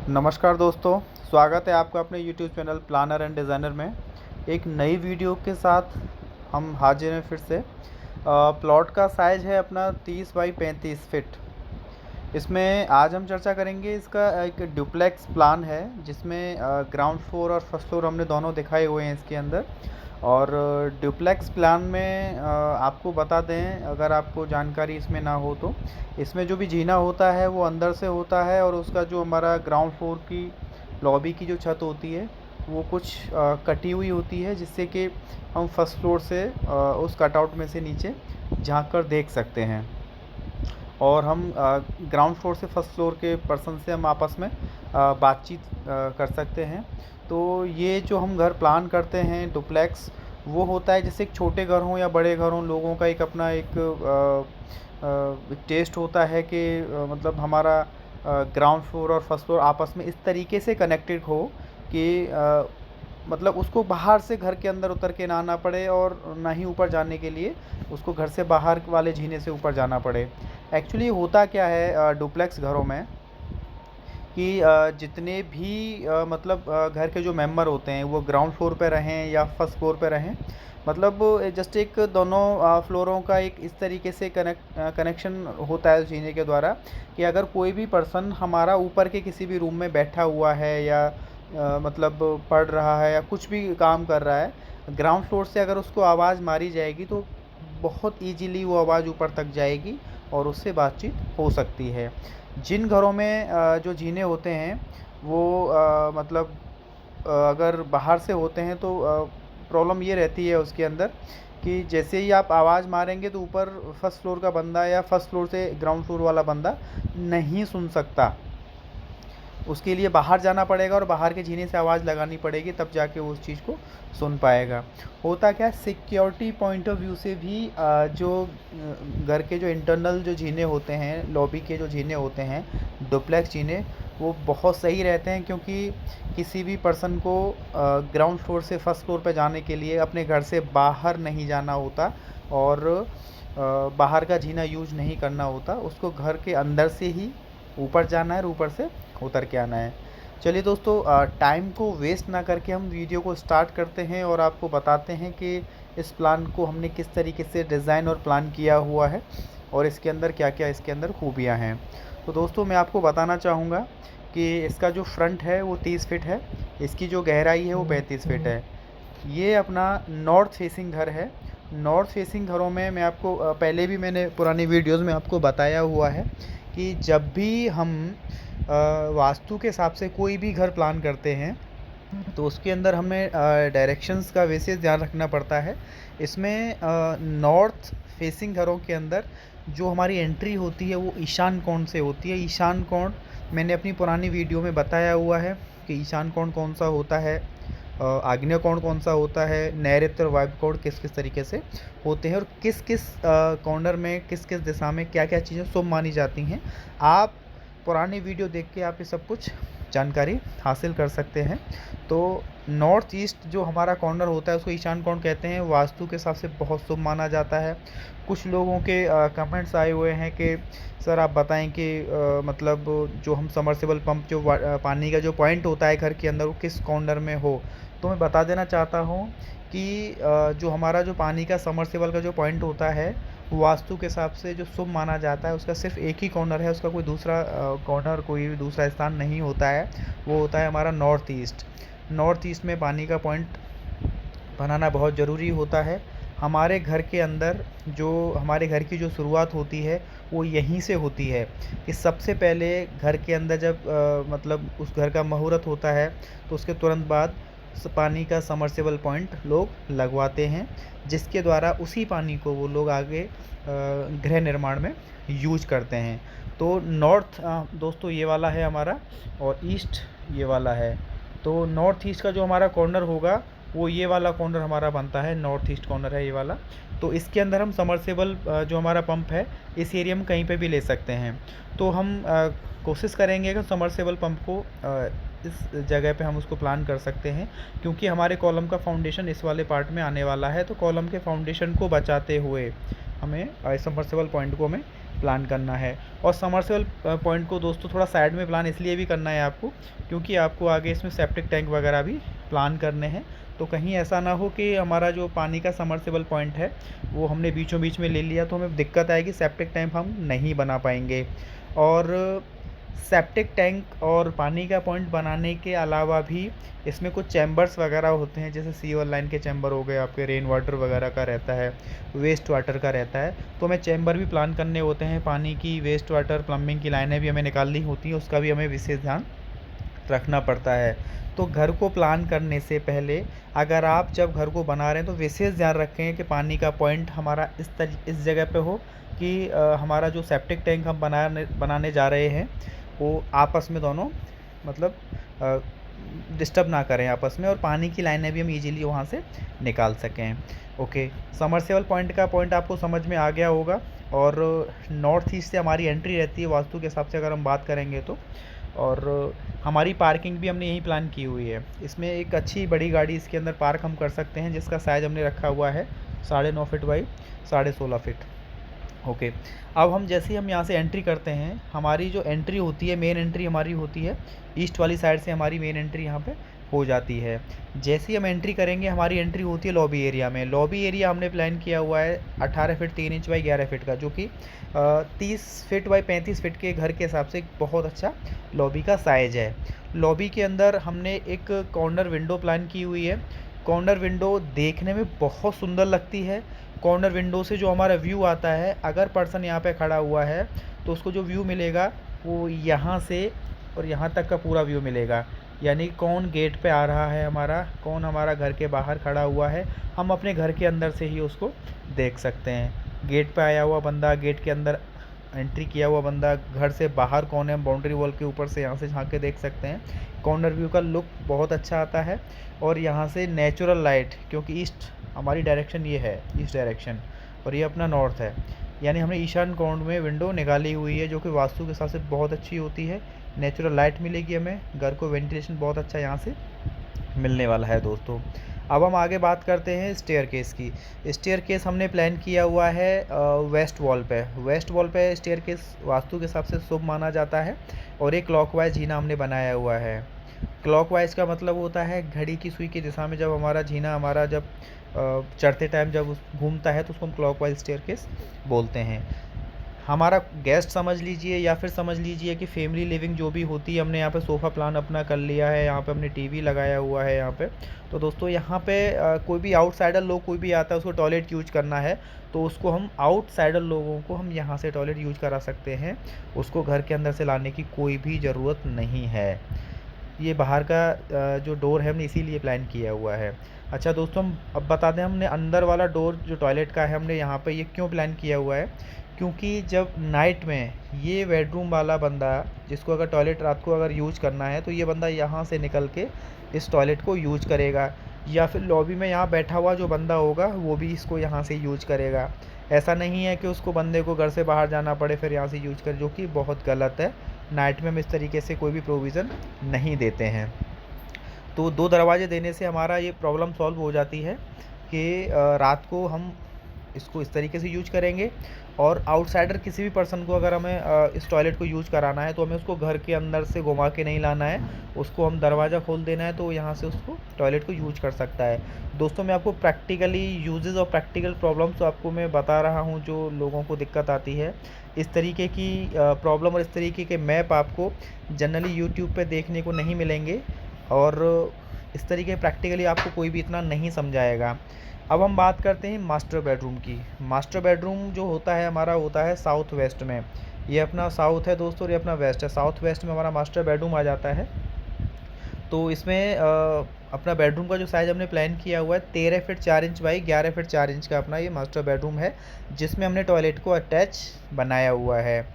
नमस्कार दोस्तों, स्वागत है आपका अपने YouTube channel planner and designer में। एक नई वीडियो के साथ हम हाजिर हैं फिर से। प्लॉट का साइज़ है अपना 30 बाई 35 फीट। इसमें आज हम चर्चा करेंगे, इसका एक डुप्लेक्स प्लान है जिसमें ग्राउंड फ्लोर और फर्स्ट फ्लोर हमने दोनों दिखाए हुए हैं इसके अंदर। और डुप्लेक्स प्लान में आपको बता दें, अगर आपको जानकारी इसमें ना हो तो, इसमें जो भी जीना होता है वो अंदर से होता है, और उसका जो हमारा ग्राउंड फ्लोर की लॉबी की जो छत होती है वो कुछ कटी हुई होती है, जिससे कि हम फर्स्ट फ्लोर से उस कटआउट में से नीचे झांक कर देख सकते हैं। और हम ग्राउंड फ्लोर से फर्स्ट फ्लोर के पर्सन से हम आपस में बातचीत कर सकते हैं। तो ये जो हम घर प्लान करते हैं डुप्लेक्स, वो होता है जैसे एक छोटे घर हों या बड़े घर हों, लोगों का एक अपना एक टेस्ट होता है कि मतलब हमारा ग्राउंड फ्लोर और फर्स्ट फ्लोर आपस में इस तरीके से कनेक्टेड हो कि मतलब उसको बाहर से घर के अंदर उतर के ना आना पड़े, और ना ही ऊपर जाने के लिए उसको घर से बाहर वाले जीने से ऊपर जाना पड़े। एक्चुअली होता क्या है डुप्लेक्स घरों में कि जितने भी मतलब घर के जो मेंबर होते हैं वो ग्राउंड फ्लोर पे रहें या फर्स्ट फ्लोर पे रहें, मतलब जस्ट एक दोनों फ्लोरों का एक इस तरीके से कनेक्शन होता है जीने के द्वारा कि अगर कोई भी पर्सन हमारा ऊपर के किसी भी रूम में बैठा हुआ है या मतलब पढ़ रहा है या कुछ भी काम कर रहा है, ग्राउंड फ्लोर से अगर उसको आवाज़ मारी जाएगी तो बहुत ईजीली वो आवाज़ ऊपर तक जाएगी और उससे बातचीत हो सकती है। जिन घरों में जो जीने होते हैं वो मतलब अगर बाहर से होते हैं तो प्रॉब्लम ये रहती है उसके अंदर कि जैसे ही आप आवाज़ मारेंगे तो ऊपर फर्स्ट फ्लोर का बंदा या फर्स्ट फ्लोर से ग्राउंड फ्लोर वाला बंदा नहीं सुन सकता। उसके लिए बाहर जाना पड़ेगा और बाहर के जीने से आवाज़ लगानी पड़ेगी, तब जाके वो उस चीज़ को सुन पाएगा। होता क्या है, सिक्योरिटी पॉइंट ऑफ व्यू से भी जो घर के जो इंटरनल जो जीने होते हैं, लॉबी के जो जीने होते हैं, डुप्लेक्स जीने, वो बहुत सही रहते हैं, क्योंकि किसी भी पर्सन को ग्राउंड फ्लोर से फर्स्ट फ्लोर पर जाने के लिए अपने घर से बाहर नहीं जाना होता, और बाहर का जीना यूज नहीं करना होता। उसको घर के अंदर से ही ऊपर जाना है और ऊपर से उतर के आना है। चलिए दोस्तों, टाइम को वेस्ट ना करके हम वीडियो को स्टार्ट करते हैं और आपको बताते हैं कि इस प्लान को हमने किस तरीके से डिज़ाइन और प्लान किया हुआ है और इसके अंदर क्या क्या इसके अंदर खूबियाँ हैं। तो दोस्तों, मैं आपको बताना चाहूँगा कि इसका जो फ्रंट है वो 30 फीट है, इसकी जो गहराई है वो 35 फीट है। ये अपना नॉर्थ फेसिंग घर है। नॉर्थ फेसिंग घरों में मैं आपको पहले भी मैंने पुरानी वीडियोज़ में आपको बताया हुआ है कि जब भी हम वास्तु के हिसाब से कोई भी घर प्लान करते हैं तो उसके अंदर हमें डायरेक्शंस का विशेष ध्यान रखना पड़ता है। इसमें नॉर्थ फेसिंग घरों के अंदर जो हमारी एंट्री होती है वो ईशान कोण से होती है। ईशान कोण मैंने अपनी पुरानी वीडियो में बताया हुआ है कि ईशान कोण कौन सा होता है, आग्नेय कोण कौन सा होता है, नैऋत्य और वायव्य कोण किस किस तरीके से होते हैं, और किस किस कॉर्नर में किस किस दिशा में क्या क्या चीज़ें शुभ मानी जाती हैं। आप पुरानी वीडियो देख के आप ये सब कुछ जानकारी हासिल कर सकते हैं। तो नॉर्थ ईस्ट जो हमारा कॉर्नर होता है उसको ईशान कोण कहते हैं। वास्तु के हिसाब से बहुत शुभ माना जाता है। कुछ लोगों के कमेंट्स आए हुए हैं कि सर आप बताएं कि मतलब जो हम समरसेबल पंप जो पानी का जो पॉइंट होता है घर के अंदर वो किस कॉर्नर में हो। तो मैं बता देना चाहता हूँ कि जो हमारा जो पानी का समरसेबल का जो पॉइंट होता है वास्तु के हिसाब से जो शुभ माना जाता है उसका सिर्फ एक ही कॉर्नर है, उसका कोई दूसरा कॉर्नर कोई भी दूसरा स्थान नहीं होता है। वो होता है हमारा नॉर्थ ईस्ट। नॉर्थ ईस्ट में पानी का पॉइंट बनाना बहुत ज़रूरी होता है। हमारे घर के अंदर जो हमारे घर की जो शुरुआत होती है वो यहीं से होती है कि सबसे पहले घर के अंदर जब मतलब उस घर का मुहूर्त होता है तो उसके तुरंत बाद पानी का समरसेबल पॉइंट लोग लगवाते हैं, जिसके द्वारा उसी पानी को वो लोग आगे गृह निर्माण में यूज करते हैं। तो नॉर्थ दोस्तों ये वाला है हमारा, और ईस्ट ये वाला है। तो नॉर्थ ईस्ट का जो हमारा कॉर्नर होगा वो ये वाला कॉर्नर हमारा बनता है, नॉर्थ ईस्ट कॉर्नर है ये वाला। तो इसके अंदर हम समरसेबल जो हमारा पंप है इस एरिया में कहीं पे भी ले सकते हैं। तो हम कोशिश करेंगे कि समरसेबल पंप को इस जगह पे हम उसको प्लान कर सकते हैं, क्योंकि हमारे कॉलम का फाउंडेशन इस वाले पार्ट में आने वाला है। तो कॉलम के फाउंडेशन को बचाते हुए हमें समरसेबल पॉइंट को हमें प्लान करना है। और समरसेबल पॉइंट को दोस्तों थोड़ा साइड में प्लान इसलिए भी करना है आपको, क्योंकि आपको आगे इसमें सेप्टिक टैंक वगैरह भी प्लान करने हैं। तो कहीं ऐसा ना हो कि हमारा जो पानी का समरसेबल पॉइंट है वो हमने बीचों बीच में ले लिया तो हमें दिक्कत आएगी, सेप्टिक टैंक हम नहीं बना पाएंगे। और सेप्टिक टैंक और पानी का पॉइंट बनाने के अलावा भी इसमें कुछ चैम्बर्स वगैरह होते हैं, जैसे सीवर लाइन के चैम्बर हो गए, आपके रेन वाटर वगैरह का रहता है, वेस्ट वाटर का रहता है। तो हमें चैम्बर भी प्लान करने होते हैं, पानी की वेस्ट वाटर प्लम्बिंग की लाइनें भी हमें निकालनी होती हैं, उसका भी हमें विशेष ध्यान रखना पड़ता है। तो घर को प्लान करने से पहले अगर आप जब घर को बना रहे हैं तो विशेष ध्यान रखें कि पानी का पॉइंट हमारा इस जगह पे हो कि हमारा जो सेप्टिक टैंक हम बनाने जा रहे हैं वो आपस में दोनों मतलब डिस्टर्ब ना करें आपस में, और पानी की लाइनें भी हम इजीली वहाँ से निकाल सकें। ओके, समरसेबल पॉइंट का पॉइंट आपको समझ में आ गया होगा। और नॉर्थ ईस्ट से हमारी एंट्री रहती है वास्तु के हिसाब से अगर हम बात करेंगे तो। और हमारी पार्किंग भी हमने यही प्लान की हुई है, इसमें एक अच्छी बड़ी गाड़ी इसके अंदर पार्क हम कर सकते हैं, जिसका साइज़ हमने रखा हुआ है 9.5 फीट बाई 16.5 फीट। ओके, अब हम जैसे ही हम यहाँ से एंट्री करते हैं, हमारी जो एंट्री होती है, मेन एंट्री हमारी होती है ईस्ट वाली साइड से, हमारी मेन एंट्री यहाँ पे हो जाती है। जैसे ही हम एंट्री करेंगे हमारी एंट्री होती है लॉबी एरिया में। लॉबी एरिया हमने प्लान किया हुआ है 18 फीट 3 इंच बाई 11 फीट का, जो कि 30 फीट बाई 35 फीट के घर के हिसाब से एक बहुत अच्छा लॉबी का साइज़ है। लॉबी के अंदर हमने एक कॉर्नर विंडो प्लान की हुई है। कॉर्नर विंडो देखने में बहुत सुंदर लगती है। कॉर्नर विंडो से जो हमारा व्यू आता है, अगर पर्सन यहाँ पे खड़ा हुआ है तो उसको जो व्यू मिलेगा वो यहाँ से और यहाँ तक का पूरा व्यू मिलेगा। यानी कौन गेट पे आ रहा है हमारा, कौन हमारा घर के बाहर खड़ा हुआ है, हम अपने घर के अंदर से ही उसको देख सकते हैं। गेट पे आया हुआ बंदा, गेट के अंदर एंट्री किया हुआ बंदा, घर से बाहर कौन है, बाउंड्री वॉल के ऊपर से यहाँ से झांक के देख सकते हैं। कॉर्नर व्यू का लुक बहुत अच्छा आता है। और यहाँ से नेचुरल लाइट, क्योंकि ईस्ट हमारी डायरेक्शन ये है, ईस्ट डायरेक्शन, और ये अपना नॉर्थ है, यानी हमने ईशान कोण में विंडो निकाली हुई है, जो कि वास्तु के हिसाब से बहुत अच्छी होती है। नेचुरल लाइट मिलेगी हमें, घर को वेंटिलेशन बहुत अच्छा यहाँ से मिलने वाला है दोस्तों। अब हम आगे बात करते हैं स्टेयरकेस की। स्टेयरकेस हमने प्लान किया हुआ है वेस्ट वॉल पे। वेस्ट वॉल पे स्टेयरकेस वास्तु के हिसाब से शुभ माना जाता है, और एक क्लॉकवाइज जीना हमने बनाया हुआ है। क्लॉकवाइज का मतलब होता है घड़ी की सुई की दिशा में जब हमारा जीना हमारा जब चढ़ते टाइम जब घूमता है तो उसको हम क्लॉकवाइज स्टेयरकेस बोलते हैं। हमारा गेस्ट समझ लीजिए या फिर समझ लीजिए कि फैमिली लिविंग जो भी होती है, हमने यहाँ पे सोफ़ा प्लान अपना कर लिया है, यहाँ पे हमने टीवी लगाया हुआ है यहाँ पे। तो दोस्तों यहाँ पे कोई भी आउटसाइडर लोग कोई भी आता है उसको टॉयलेट यूज करना है, तो उसको हम आउटसाइडर लोगों को हम यहाँ से टॉयलेट यूज करा सकते हैं, उसको घर के अंदर से लाने की कोई भी ज़रूरत नहीं है। ये बाहर का जो डोर है हमने इसीलिए प्लान किया हुआ है। अच्छा दोस्तों, हम अब बता दें हमने अंदर वाला डोर जो टॉयलेट का है हमने यहाँ पे ये क्यों प्लान किया हुआ है, क्योंकि जब नाइट में ये बेडरूम वाला बंदा जिसको अगर टॉयलेट रात को अगर यूज करना है तो ये बंदा यहाँ से निकल के इस टॉयलेट को यूज करेगा, या फिर लॉबी में यहाँ बैठा हुआ जो बंदा होगा वो भी इसको यहाँ से यूज करेगा। ऐसा नहीं है कि उसको बंदे को घर से बाहर जाना पड़े फिर यहाँ से यूज कर, जो कि बहुत गलत है। नाइट में हम इस तरीके से कोई भी प्रोविज़न नहीं देते हैं। तो 2 दरवाजे देने से हमारा ये प्रॉब्लम सॉल्व हो जाती है कि रात को हम इसको इस तरीके से यूज करेंगे, और आउटसाइडर किसी भी पर्सन को अगर हमें इस टॉयलेट को यूज कराना है तो हमें उसको घर के अंदर से घुमा के नहीं लाना है, उसको हम दरवाज़ा खोल देना है तो यहाँ से उसको टॉयलेट को यूज कर सकता है। दोस्तों मैं आपको प्रैक्टिकली यूजेस और प्रैक्टिकल प्रॉब्लम्स तो आपको मैं बता रहा हूँ जो लोगों को दिक्कत आती है। इस तरीके की प्रॉब्लम और इस तरीके के मैप आपको जनरली यूट्यूब पे देखने को नहीं मिलेंगे, और इस तरीके प्रैक्टिकली आपको कोई भी इतना नहीं समझाएगा। अब हम बात करते हैं मास्टर बेडरूम की। मास्टर बेडरूम जो होता है हमारा होता है साउथ वेस्ट में। ये अपना साउथ है दोस्तों और ये अपना वेस्ट है। साउथ वेस्ट में हमारा मास्टर बेडरूम आ जाता है। तो इसमें अपना बेडरूम का जो साइज़ हमने प्लान किया हुआ है 13 feet 4 inch by 11 feet 4 inch का अपना ये मास्टर बेडरूम है, जिसमें हमने टॉयलेट को अटैच बनाया हुआ है।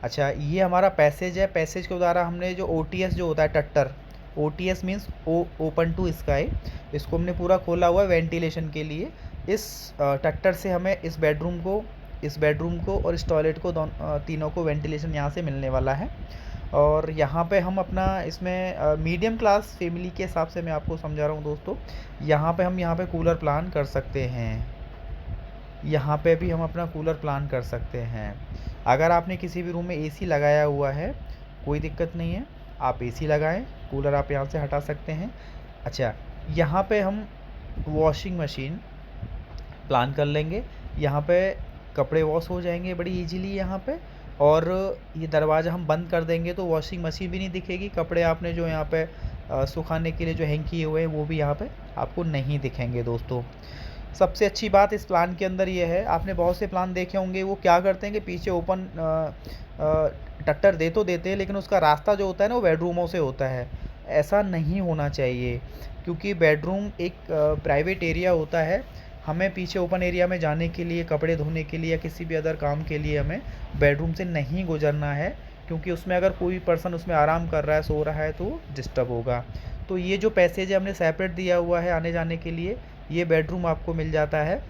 अच्छा, ये हमारा पैसेज है। पैसेज के द्वारा हमने जो OTS जो होता है टट्टर, OTS means open to sky, इसको हमने पूरा खोला हुआ है वेंटिलेशन के लिए। इस टट्टर से हमें इस बेडरूम को और इस टॉयलेट को तीनों को वेंटिलेशन यहाँ से मिलने वाला है। और यहाँ पे हम अपना इसमें मीडियम क्लास फैमिली के हिसाब से मैं आपको समझा रहा हूँ दोस्तों, यहाँ पे कूलर प्लान कर सकते हैं। यहाँ पे भी हम अपना कूलर प्लान कर सकते हैं। अगर आपने किसी भी रूम में एसी लगाया हुआ है कोई दिक्कत नहीं है, आप एसी लगाएं, कूलर आप यहाँ से हटा सकते हैं। अच्छा, यहाँ पे हम वॉशिंग मशीन प्लान कर लेंगे, यहाँ पे कपड़े वॉश हो जाएंगे बड़ी इजीली यहाँ पे। और ये दरवाज़ा हम बंद कर देंगे तो वॉशिंग मशीन भी नहीं दिखेगी, कपड़े आपने जो यहाँ पे सुखाने के लिए जो हैंग किए हुए हैं वो भी यहाँ पे आपको नहीं दिखेंगे दोस्तों। सबसे अच्छी बात इस प्लान के अंदर ये है, आपने बहुत से प्लान देखे होंगे वो क्या करते हैं कि पीछे ओपन टट्टर दे तो देते हैं, लेकिन उसका रास्ता जो होता है ना वो बेडरूमों से होता है। ऐसा नहीं होना चाहिए, क्योंकि बेडरूम एक प्राइवेट एरिया होता है। हमें पीछे ओपन एरिया में जाने के लिए, कपड़े धोने के लिए या किसी भी अदर काम के लिए हमें बेडरूम से नहीं गुजरना है, क्योंकि उसमें अगर कोई पर्सन उसमें आराम कर रहा है, सो रहा है तो डिस्टर्ब होगा। तो ये जो पैसेज हमने सेपरेट दिया हुआ है आने जाने के लिए, ये बेडरूम आपको मिल जाता है,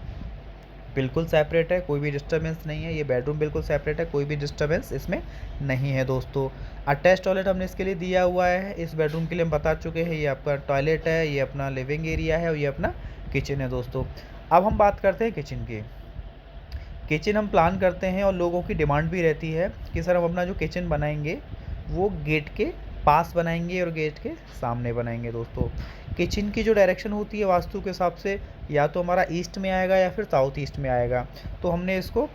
बिल्कुल सेपरेट है, कोई भी डिस्टर्बेंस नहीं है। ये बेडरूम बिल्कुल सेपरेट है, कोई भी डिस्टर्बेंस इसमें नहीं है दोस्तों। अटैच टॉयलेट हमने इसके लिए दिया हुआ है, इस बेडरूम के लिए हम बता चुके हैं। ये आपका टॉयलेट है, ये अपना लिविंग एरिया है और ये अपना किचन है दोस्तों। अब हम बात करते हैं किचन की। किचन हम प्लान करते हैं और लोगों की डिमांड भी रहती है कि सर हम अपना जो किचन बनाएंगे वो गेट के पास बनाएंगे और गेट के सामने बनाएंगे दोस्तों। किचन की जो डायरेक्शन होती है वास्तु के हिसाब से, या तो हमारा ईस्ट में आएगा या फिर साउथ ईस्ट में आएगा। तो हमने इसको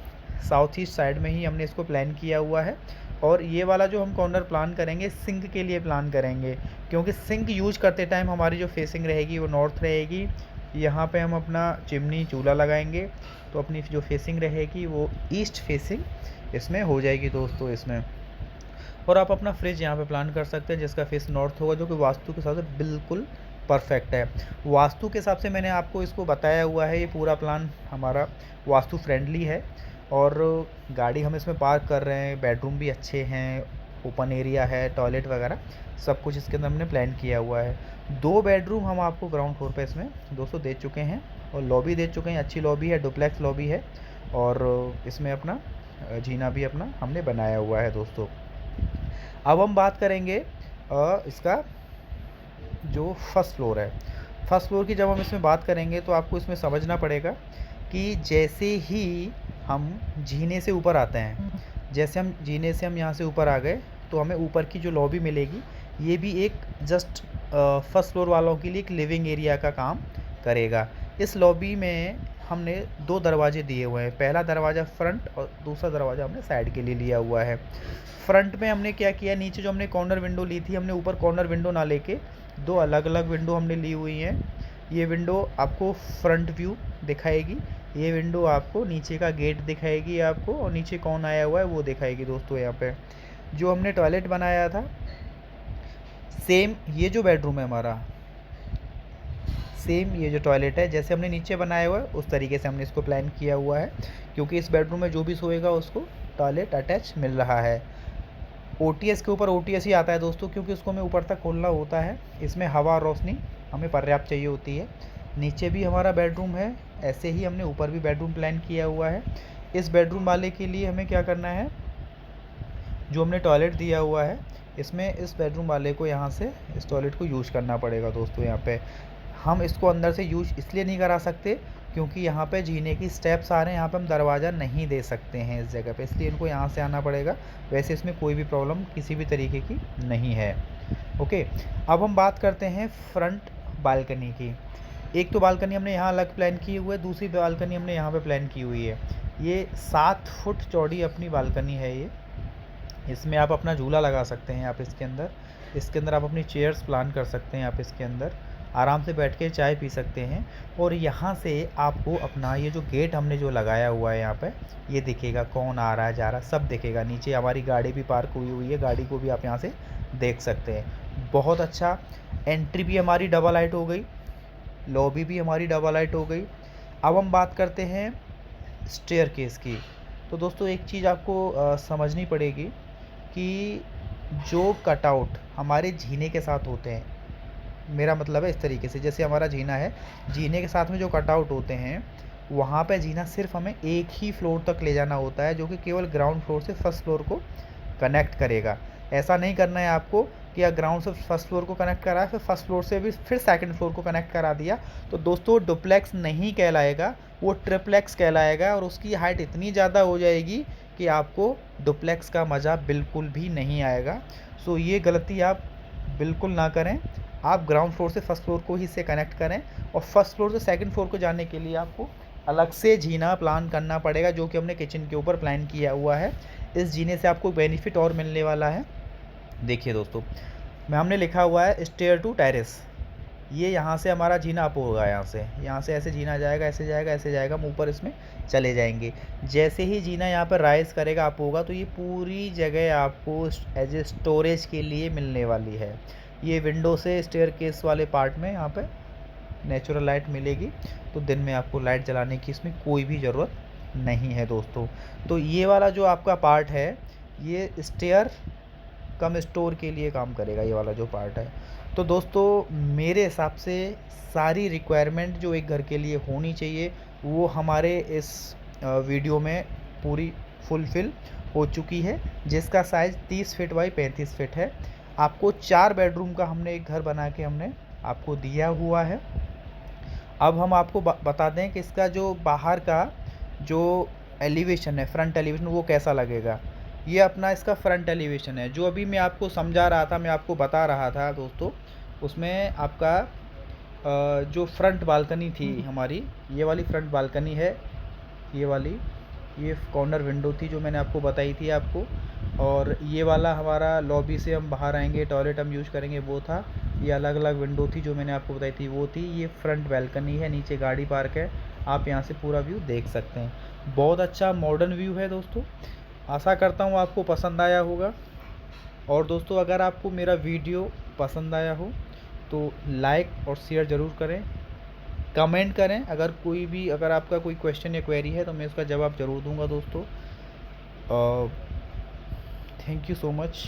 साउथ ईस्ट साइड में ही हमने इसको प्लान किया हुआ है। और ये वाला जो हम कॉर्नर प्लान करेंगे सिंक के लिए प्लान करेंगे, क्योंकि सिंक यूज करते टाइम हमारी जो फेसिंग रहेगी वो नॉर्थ रहेगी। यहाँ पे हम अपना चिमनी चूल्हा लगाएंगे तो अपनी जो फेसिंग रहेगी वो ईस्ट फेसिंग इसमें हो जाएगी दोस्तों इसमें। और आप अपना फ्रिज यहाँ पे प्लान कर सकते हैं जिसका फेस नॉर्थ होगा, जो कि वास्तु के हिसाब से बिल्कुल परफेक्ट है। वास्तु के हिसाब से मैंने आपको इसको बताया हुआ है, ये पूरा प्लान हमारा वास्तु फ्रेंडली है। और गाड़ी हम इसमें पार्क कर रहे हैं, बेडरूम भी अच्छे हैं, ओपन एरिया है, टॉयलेट वगैरह सब कुछ इसके अंदर हमने प्लान किया हुआ है। 2 बेडरूम हम आपको ग्राउंड फ्लोर पे इसमें दोस्तों दे चुके हैं और लॉबी दे चुके हैं, अच्छी लॉबी है, डुप्लेक्स लॉबी है। और इसमें अपना जीना भी अपना हमने बनाया हुआ है दोस्तों। अब हम बात करेंगे इसका जो फर्स्ट फ्लोर है। फर्स्ट फ्लोर की जब हम इसमें बात करेंगे तो आपको इसमें समझना पड़ेगा कि जैसे ही हम जीने से ऊपर आते हैं, जैसे हम जीने से हम यहाँ से ऊपर आ गए तो हमें ऊपर की जो लॉबी मिलेगी ये भी एक जस्ट फर्स्ट फ्लोर वालों के लिए एक लिविंग एरिया का काम करेगा। इस लॉबी में हमने 2 दरवाजे दिए हुए हैं, पहला दरवाज़ा फ्रंट और दूसरा दरवाज़ा हमने साइड के लिए लिया हुआ है। फ्रंट में हमने क्या किया, नीचे जो हमने कॉर्नर विंडो ली थी हमने ऊपर कॉर्नर विंडो ना लेके 2 अलग अलग विंडो हमने ली हुई हैं। ये विंडो आपको फ्रंट व्यू दिखाएगी, ये विंडो आपको नीचे का गेट दिखाएगी आपको, और नीचे कौन आया हुआ है वो दिखाएगी दोस्तों। यहाँ पे जो हमने टॉयलेट बनाया था सेम ये जो बेडरूम है हमारा, सेम ये जो टॉयलेट है जैसे हमने नीचे बनाया हुआ है उस तरीके से हमने इसको प्लान किया हुआ है, क्योंकि इस बेडरूम में जो भी सोएगा उसको टॉयलेट अटैच मिल रहा है। ओटीएस के ऊपर ओटीएस ही आता है दोस्तों, क्योंकि उसको हमें ऊपर तक खोलना होता है। इसमें हवा और रोशनी हमें पर्याप्त चाहिए होती है। नीचे भी हमारा बेडरूम है, ऐसे ही हमने ऊपर भी बेडरूम प्लान किया हुआ है। इस बेडरूम वाले के लिए हमें क्या करना है, जो हमने टॉयलेट दिया हुआ है इसमें इस बेडरूम वाले को यहाँ से इस टॉयलेट को यूज़ करना पड़ेगा दोस्तों। यहाँ पे हम इसको अंदर से यूज इसलिए नहीं करा सकते क्योंकि यहाँ पे जीने की स्टेप्स आ रहे हैं, यहाँ पे हम दरवाज़ा नहीं दे सकते हैं इस जगह पे, इसलिए इनको यहाँ से आना पड़ेगा। वैसे इसमें कोई भी प्रॉब्लम किसी भी तरीके की नहीं है। ओके, अब हम बात करते हैं फ्रंट बालकनी की। एक तो बालकनी हमने यहाँ अलग प्लान की हुई है, दूसरी बालकनी हमने यहाँ पे प्लान की हुई है। ये 7 फुट चौड़ी अपनी बालकनी है ये। इसमें आप अपना झूला लगा सकते हैं, आप इसके अंदर आप अपनी चेयर्स प्लान कर सकते हैं, आप इसके अंदर आराम से बैठ के चाय पी सकते हैं। और यहाँ से आपको अपना ये जो गेट हमने जो लगाया हुआ है यहाँ पे ये दिखेगा, कौन आ रहा है जा रहा है सब दिखेगा। नीचे हमारी गाड़ी भी पार्क हुई है, गाड़ी को भी आप यहाँ से देख सकते हैं। बहुत अच्छा, एंट्री भी हमारी डबल हाइट हो गई, लॉबी भी हमारी डबल हाइट हो गई। अब हम बात करते हैं स्टेयरकेस की। तो दोस्तों एक चीज़ आपको समझनी पड़ेगी कि जो कटआउट हमारे जीने के साथ होते हैं, मेरा मतलब है इस तरीके से जैसे हमारा जीना है, जीने के साथ में जो कटआउट होते हैं वहाँ पे जीना सिर्फ हमें एक ही फ्लोर तक ले जाना होता है, जो कि केवल ग्राउंड फ्लोर से फर्स्ट फ्लोर को कनेक्ट करेगा। ऐसा नहीं करना है आपको कि अगर ग्राउंड से फर्स्ट फ्लोर को कनेक्ट करा फिर फर्स्ट फ्लोर से भी फिर सेकंड फ्लोर को कनेक्ट करा दिया, तो दोस्तों डुप्लेक्स नहीं कहलाएगा, वो ट्रिप्लेक्स कहलाएगा। और उसकी हाइट इतनी ज़्यादा हो जाएगी कि आपको डुप्लेक्स का मज़ा बिल्कुल भी नहीं आएगा। सो ये गलती आप बिल्कुल ना करें। आप ग्राउंड फ्लोर से फर्स्ट फ्लोर को ही से कनेक्ट करें, और फर्स्ट फ्लोर से सेकंड फ्लोर को जाने के लिए आपको अलग से जीना प्लान करना पड़ेगा, जो कि हमने किचन के ऊपर प्लान किया हुआ है। इस जीने से आपको बेनिफिट और मिलने वाला है। देखिए दोस्तों, में हमने लिखा हुआ है स्टेयर टू टेरेस। ये यहाँ से हमारा जीना अप होगा, यहाँ से ऐसे जीना जाएगा, ऐसे जाएगा, ऐसे जाएगा, हम ऊपर इसमें चले जाएंगे। जैसे ही जीना यहाँ पर राइज़ करेगा, अप होगा, तो ये पूरी जगह आपको एज ए स्टोरेज के लिए मिलने वाली है। ये विंडो से स्टेयरकेस वाले पार्ट में यहाँ पे नेचुरल लाइट मिलेगी, तो दिन में आपको लाइट जलाने की इसमें कोई भी ज़रूरत नहीं है दोस्तों। तो ये वाला जो आपका पार्ट है, ये स्टेयर कम स्टोर के लिए काम करेगा, ये वाला जो पार्ट है। तो दोस्तों, मेरे हिसाब से सारी रिक्वायरमेंट जो एक घर के लिए होनी चाहिए, वो हमारे इस वीडियो में पूरी फुलफ़िल हो चुकी है, जिसका साइज़ 30 फीट बाई 35 फीट है। आपको 4 बेडरूम का हमने एक घर बना के हमने आपको दिया हुआ है। अब हम आपको बता दें कि इसका जो बाहर का जो एलिवेशन है, फ्रंट एलिवेशन, वो कैसा लगेगा। ये अपना इसका फ्रंट एलिवेशन है, जो अभी मैं आपको समझा रहा था, मैं आपको बता रहा था दोस्तों। उसमें आपका जो फ्रंट बालकनी थी हमारी, ये वाली फ्रंट बालकनी है, ये वाली, ये कॉर्नर विंडो थी जो मैंने आपको बताई थी आपको। और ये वाला हमारा लॉबी से हम बाहर आएंगे, टॉयलेट हम यूज़ करेंगे, वो था। ये अलग अलग विंडो थी जो मैंने आपको बताई थी, वो थी। ये फ्रंट बालकनी है, नीचे गाड़ी पार्क है, आप यहाँ से पूरा व्यू देख सकते हैं। बहुत अच्छा मॉडर्न व्यू है दोस्तों। आशा करता हूँ आपको पसंद आया होगा। और दोस्तों, अगर आपको मेरा वीडियो पसंद आया हो तो लाइक और शेयर ज़रूर करें, कमेंट करें। अगर आपका कोई क्वेश्चन या क्वेरी है तो मैं उसका जवाब ज़रूर दूंगा दोस्तों। Thank you so much.